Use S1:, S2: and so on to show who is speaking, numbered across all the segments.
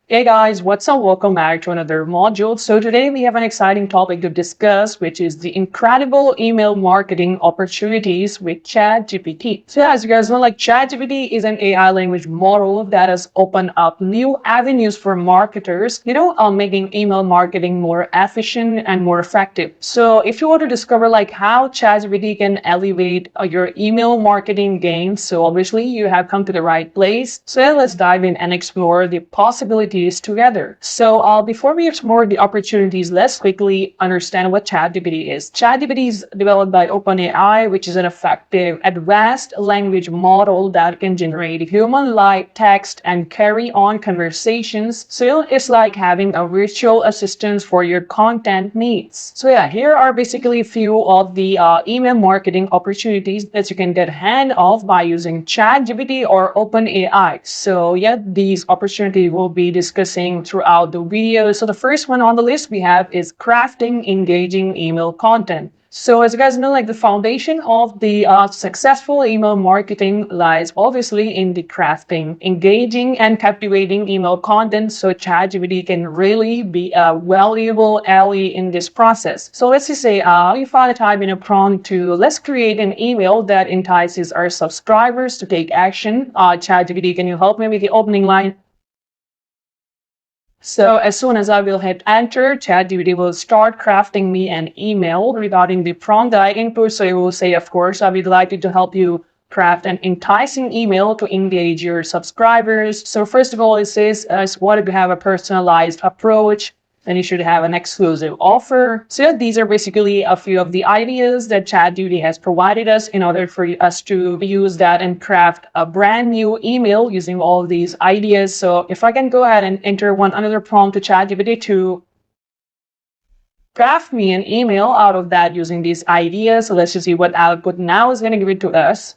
S1: Hey guys, what's up? Welcome back to another module. So today we have an exciting topic to discuss, which is the incredible email marketing opportunities with ChatGPT. So as you guys know, like ChatGPT is an AI language model that has opened up new avenues for marketers, making email marketing more efficient and more effective. So if you want to discover like how ChatGPT can elevate your email marketing game, so obviously you have come to the right place. So let's dive in and explore the possibilities together. So before we explore the opportunities, let's quickly understand what ChatGPT is. ChatGPT is developed by OpenAI, which is an effective advanced language model that can generate human-like text and carry on conversations. So it's like having a virtual assistant for your content needs. So yeah, here are basically a few of the email marketing opportunities that you can get hand of by using ChatGPT or OpenAI. So yeah, these opportunities will be discussing throughout the video. So the first one on the list we have is crafting engaging email content. So as you guys know, like the foundation of the successful email marketing lies obviously in the crafting, engaging and captivating email content. So ChatGPT can really be a valuable ally in this process. So let's just say if I type in a prompt to let's create an email that entices our subscribers to take action. ChatGPT, can you help me with the opening line? So as soon as I will hit enter, ChatGPT will start crafting me an email regarding the prompt that I input. So it will say, of course, I would like to help you craft an enticing email to engage your subscribers. So first of all, it says, what if you have a personalized approach? Then you should have an exclusive offer. So yeah, these are basically a few of the ideas that ChatGPT has provided us in order for us to use that and craft a brand new email using all these ideas. So if I can go ahead and enter another prompt to ChatGPT to craft me an email out of that using these ideas. So let's just see what output now is going to give it to us.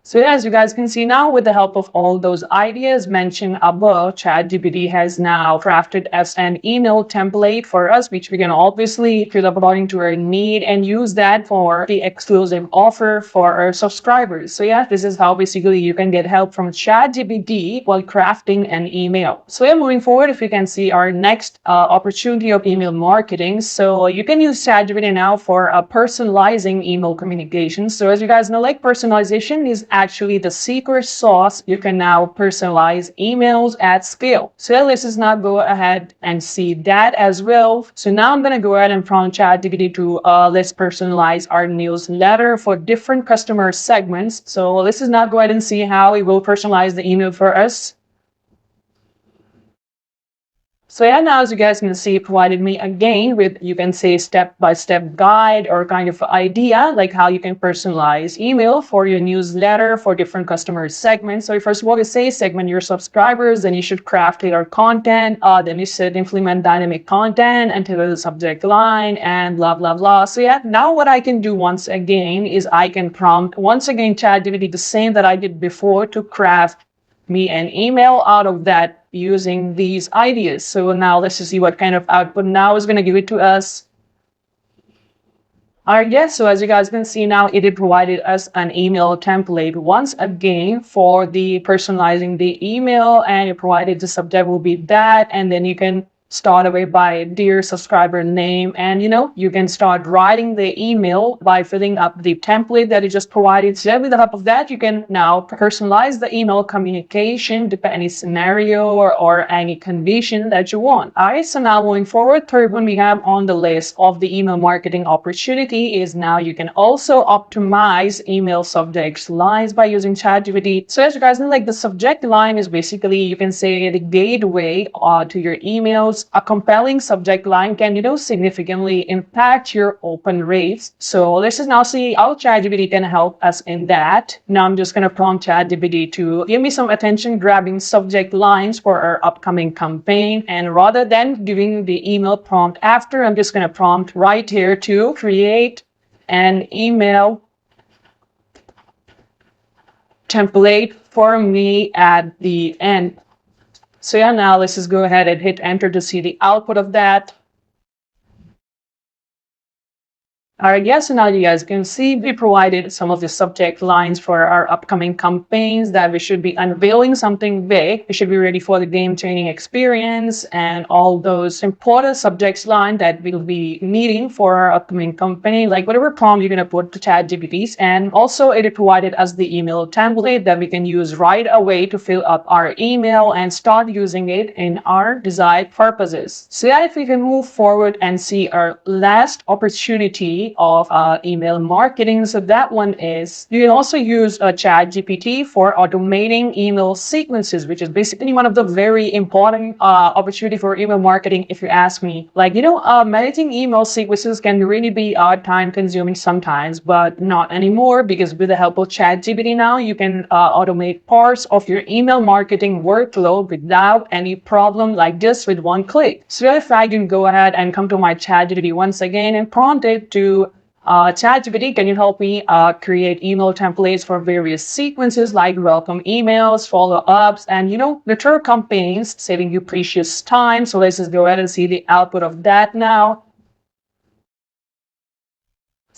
S1: So as you guys can see now, with the help of all those ideas mentioned above, ChatGPT has now crafted as an email template for us, which we can obviously fill up according to our need and use that for the exclusive offer for our subscribers. So yeah, this is how basically you can get help from ChatGPT while crafting an email. So yeah, moving forward, if you can see our next opportunity of email marketing. So you can use ChatGPT now for personalizing email communication. So as you guys know, like personalization is actually the secret sauce. You can now personalize emails at scale. So let's just now go ahead and see that as well. So now I'm going to go ahead and prompt ChatGPT to let's personalize our newsletter for different customer segments. So let's just now go ahead and see how it will personalize the email for us. So yeah, now as you guys can see, it provided me again with, you can say, step-by-step guide or kind of idea, like how you can personalize email for your newsletter for different customer segments. So first of all, you say segment your subscribers, then you should craft your content, then you should implement dynamic content until the subject line and blah, blah, blah. So yeah, now what I can do once again is I can prompt once again ChatGPT the same that I did before to craft me an email out of that using these ideas. So now let's just see what kind of output now is going to give it to us. All right, yes, so as you guys can see now, it provided us an email template once again for the personalizing the email, and it provided the subject will be that, and then you can start away by dear subscriber name, and you can start writing the email by filling up the template that you just provided. So with the help of that, you can now personalize the email communication to any scenario or any condition that you want. All right, so now moving forward, third one we have on the list of the email marketing opportunity is now you can also optimize email subject lines by using ChatGPT. So as you guys know, like the subject line is basically, you can say, the gateway to your emails. A compelling subject line can, significantly impact your open rates. So let's just now see how ChatGPT can help us in that. Now I'm just going to prompt ChatGPT to give me some attention-grabbing subject lines for our upcoming campaign. And rather than giving the email prompt after, I'm just going to prompt right here to create an email template for me at the end. So yeah, now let's just go ahead and hit enter to see the output of that. Alright, yes, so now you guys can see we provided some of the subject lines for our upcoming campaigns that we should be unveiling something big. We should be ready for the game changing experience and all those important subjects line that we'll be needing for our upcoming company, like whatever prompt you're going to put to ChatGPTs. And also it provided us the email template that we can use right away to fill up our email and start using it in our desired purposes. So yeah, if we can move forward and see our last opportunity of email marketing. So that one is you can also use a chat GPT for automating email sequences, which is basically one of the very important opportunity for email marketing, if you ask me. Like, managing email sequences can really be time consuming sometimes, but not anymore, because with the help of chat GPT now, you can automate parts of your email marketing workflow without any problem, like just with one click. So if I can go ahead and come to my chat GPT once again and prompt it to ChatGPT, can you help me create email templates for various sequences like welcome emails, follow-ups, and return campaigns, saving you precious time. So let's just go ahead and see the output of that now.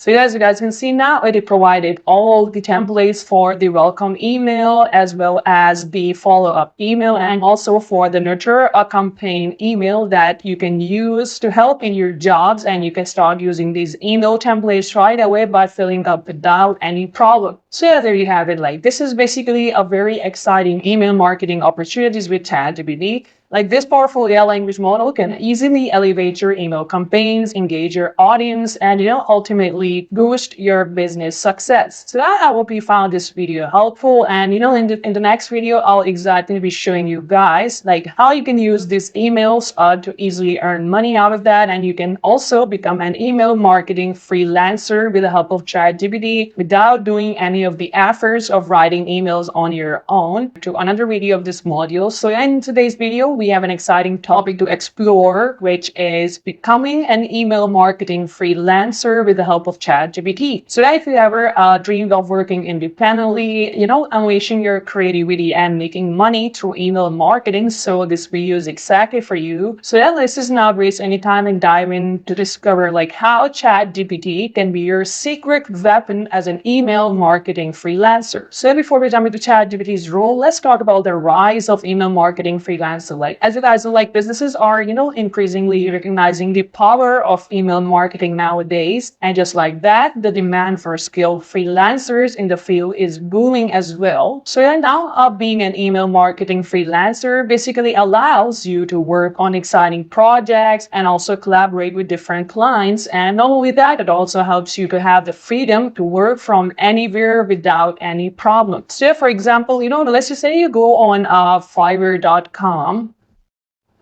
S1: So as you guys can see now, it provided all the templates for the welcome email as well as the follow-up email, and also for the nurture a campaign email that you can use to help in your jobs. And you can start using these email templates right away by filling up without any problem. So yeah, there you have it. Like, this is basically a very exciting email marketing opportunities with ChatGPT. Like, this powerful AI language model can easily elevate your email campaigns, engage your audience, and ultimately boost your business success. So I hope you found this video helpful. And in the next video, I'll exactly be showing you guys like how you can use these emails to easily earn money out of that. And you can also become an email marketing freelancer with the help of ChatGPT without doing any of the efforts of writing emails on your own. To another video of this module. So in today's video, we have an exciting topic to explore, which is becoming an email marketing freelancer with the help of ChatGPT. So if you ever dreamed of working independently, unleashing your creativity and making money through email marketing, so this video is exactly for you. So let's just not waste any time and dive in to discover like how ChatGPT can be your secret weapon as an email marketing freelancer. So before we jump into ChatGPT's role, let's talk about the rise of email marketing freelancer. Like, as you guys know, like businesses are, increasingly recognizing the power of email marketing nowadays. And just like that, the demand for skilled freelancers in the field is booming as well. So yeah, now being an email marketing freelancer basically allows you to work on exciting projects and also collaborate with different clients. And not only that, it also helps you to have the freedom to work from anywhere without any problem. So for example, let's just say you go on Fiverr.com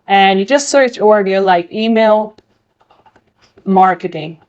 S1: and you just search over like email marketing.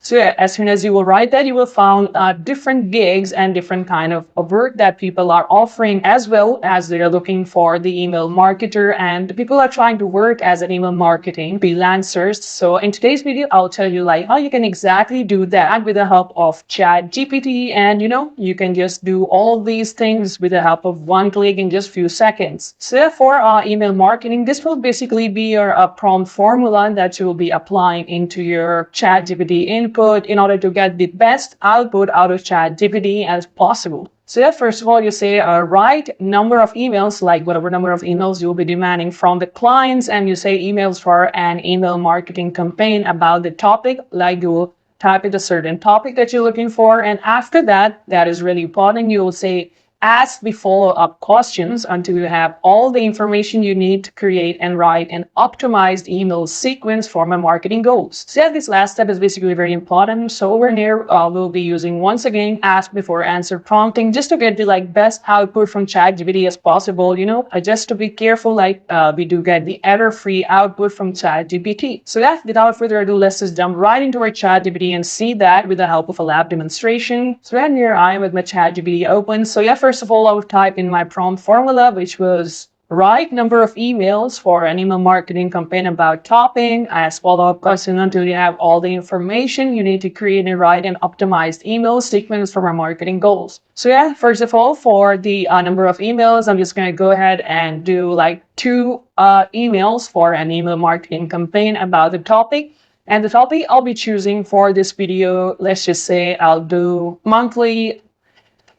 S1: So yeah, as soon as you will write that, you will find different gigs and different kind of work that people are offering, as well as they're looking for the email marketer, and people are trying to work as an email marketing freelancers. So in today's video, I'll tell you like how you can exactly do that with the help of ChatGPT, and you can just do all these things with the help of one click in just few seconds. So for email marketing, this will basically be your prompt formula that you will be applying into your ChatGPT input in order to get the best output out of ChatGPT as possible. So first of all, you say a right number of emails, like whatever number of emails you'll be demanding from the clients, and you say emails for an email marketing campaign about the topic, like you will type in a certain topic that you're looking for. And after that, that is really important, you will say ask the follow-up questions until you have all the information you need to create and write an optimized email sequence for my marketing goals. So yeah, this last step is basically very important. So over here, we'll be using once again ask before answer prompting just to get the best output from ChatGPT as possible. Just to be careful, we do get the error-free output from ChatGPT. So yeah, without further ado, let's just jump right into our ChatGPT and see that with the help of a lab demonstration. So right here, I am with my ChatGPT open. So yeah, first of all, I would type in my prompt formula, which was right number of emails for an email marketing campaign about topping. Ask follow-up question until you have all the information you need to create and write an optimized email sequence for our marketing goals. So yeah, first of all, for the number of emails, I'm just going to go ahead and do like 2 emails for an email marketing campaign about the topic. And the topic I'll be choosing for this video, let's just say I'll do monthly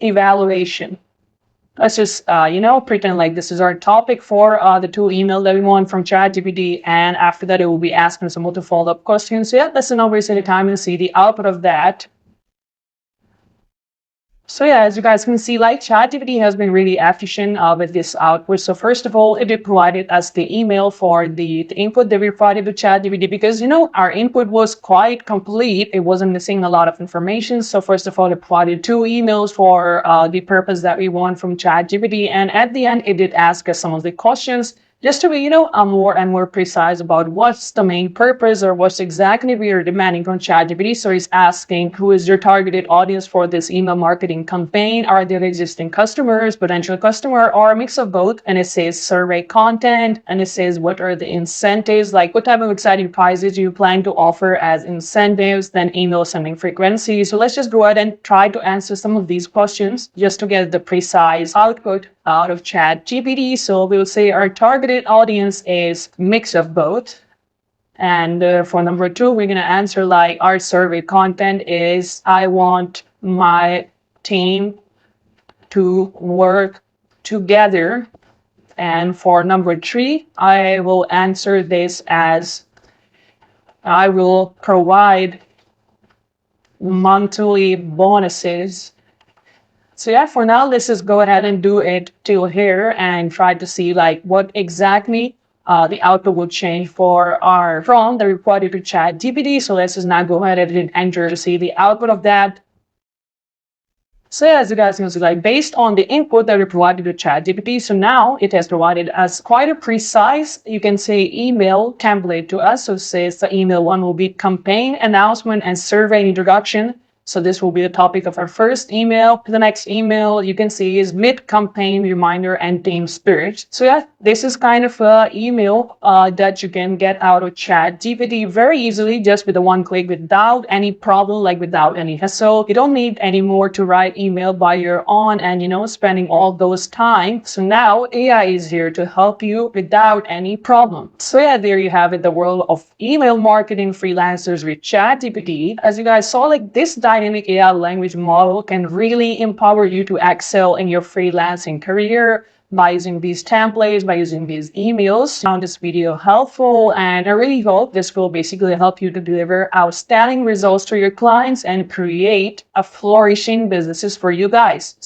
S1: evaluation. Let's just, pretend like this is our topic for the two emails that we want from ChatGPT. And after that, it will be asking some more follow-up questions. So yeah, let's not waste any time and see the output of that. So yeah, as you guys can see, like ChatGPT has been really efficient with this output. So first of all, it did provided us the email for the input that we provided to ChatGPT because, our input was quite complete. It wasn't missing a lot of information. So first of all, it provided two emails for the purpose that we want from ChatGPT. And at the end, it did ask us some of the questions just to be, more and more precise about what's the main purpose or what's exactly we are demanding from ChatGPT. So it's asking who is your targeted audience for this email marketing campaign? Are there existing customers, potential customer, or a mix of both? And it says survey content, and it says what are the incentives, like what type of exciting prizes you plan to offer as incentives, then email sending frequency. So let's just go ahead and try to answer some of these questions just to get the precise output out of ChatGPT. So we'll say our targeted audience is mix of both. And for number two, we're going to answer like our survey content is I want my team to work together. And for number three, I will answer this as I will provide monthly bonuses. So yeah, for now, let's just go ahead and do it till here and try to see like what exactly the output will change for our prompt that we provided to ChatGPT. So let's just now go ahead and enter to see the output of that. So as you guys can see, like based on the input that we provided to ChatGPT, so now it has provided us quite a precise, you can say, email template to us. So it says the email one will be campaign announcement and survey introduction. So this will be the topic of our first email. The next email you can see is mid-campaign reminder and team spirit. So yeah, this is kind of an email that you can get out of ChatGPT very easily, just with a one click, without any problem, like without any hassle. You don't need any more to write email by your own and spending all those time. So now AI is here to help you without any problem. So yeah, there you have it, the world of email marketing freelancers with ChatGPT. As you guys saw, like this dynamic AI language model can really empower you to excel in your freelancing career by using these templates, by using these emails. I found this video helpful, and I really hope this will basically help you to deliver outstanding results to your clients and create a flourishing businesses for you guys.